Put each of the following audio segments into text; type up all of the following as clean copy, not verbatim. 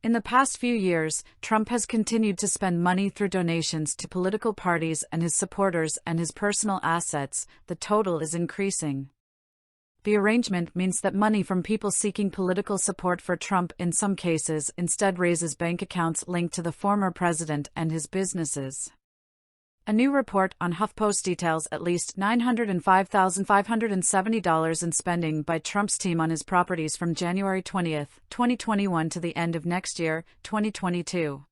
In the past few years, Trump has continued to spend money through donations to political parties and his supporters and his personal assets. The total is increasing. The arrangement means that money from people seeking political support for Trump in some cases instead raises bank accounts linked to the former president and his businesses. A new report on HuffPost details at least $905,570 in spending by Trump's team on his properties from January 20, 2021 to the end of next year, 2022.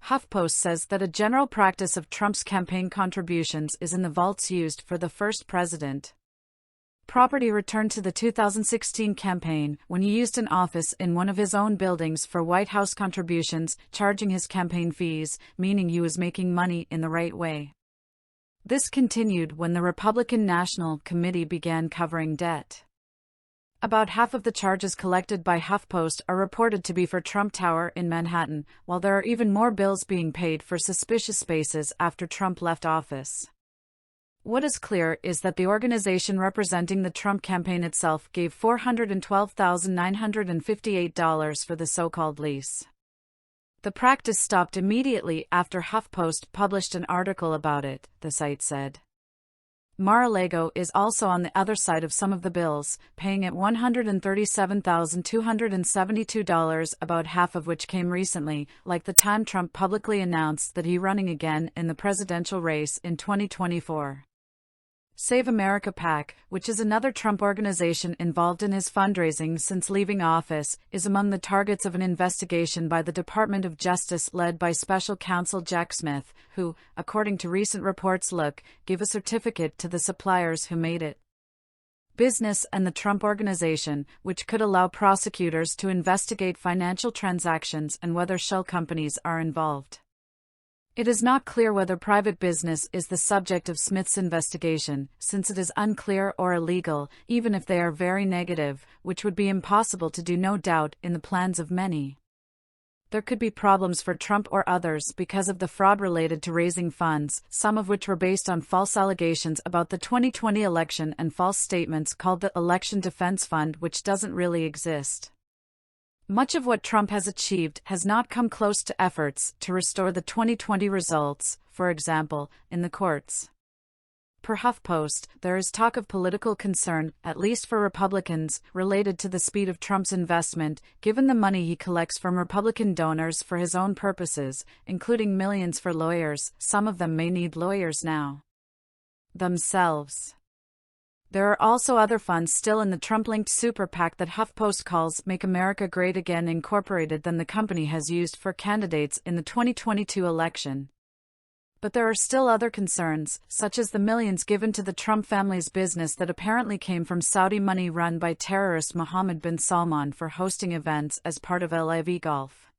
HuffPost says that a general practice of Trump's campaign contributions is in the vaults used for the first president. Property returned to the 2016 campaign when he used an office in one of his own buildings for White House contributions, charging his campaign fees, meaning he was making money in the right way. This continued when the Republican National Committee began covering debt. About half of the charges collected by HuffPost are reported to be for Trump Tower in Manhattan, while there are even more bills being paid for suspicious spaces after Trump left office. What is clear is that the organization representing the Trump campaign itself gave $412,958 for the so-called lease. The practice stopped immediately after HuffPost published an article about it, the site said. Mar-a-Lago is also on the other side of some of the bills, paying at $137,272, about half of which came recently, like the time Trump publicly announced that he's running again in the presidential race in 2024. Save America PAC, which is another Trump organization involved in his fundraising since leaving office, is among the targets of an investigation by the Department of Justice led by Special Counsel Jack Smith, who, according to recent reports, gave a certificate to the suppliers who made it. Business and the Trump Organization, which could allow prosecutors to investigate financial transactions and whether shell companies are involved. It is not clear whether private business is the subject of Smith's investigation, since it is unclear or illegal, even if they are very negative, which would be impossible to do, no doubt, in the plans of many. There could be problems for Trump or others because of the fraud related to raising funds, some of which were based on false allegations about the 2020 election and false statements called the Election Defense Fund, which doesn't really exist. Much of what Trump has achieved has not come close to efforts to restore the 2020 results, for example, in the courts. Per HuffPost, there is talk of political concern, at least for Republicans, related to the speed of Trump's investment, given the money he collects from Republican donors for his own purposes, including millions for lawyers. Some of them may need lawyers now themselves. There are also other funds still in the Trump-linked super PAC that HuffPost calls Make America Great Again Incorporated than the company has used for candidates in the 2022 election. But there are still other concerns, such as the millions given to the Trump family's business that apparently came from Saudi money run by terrorist Mohammed bin Salman for hosting events as part of LIV Golf.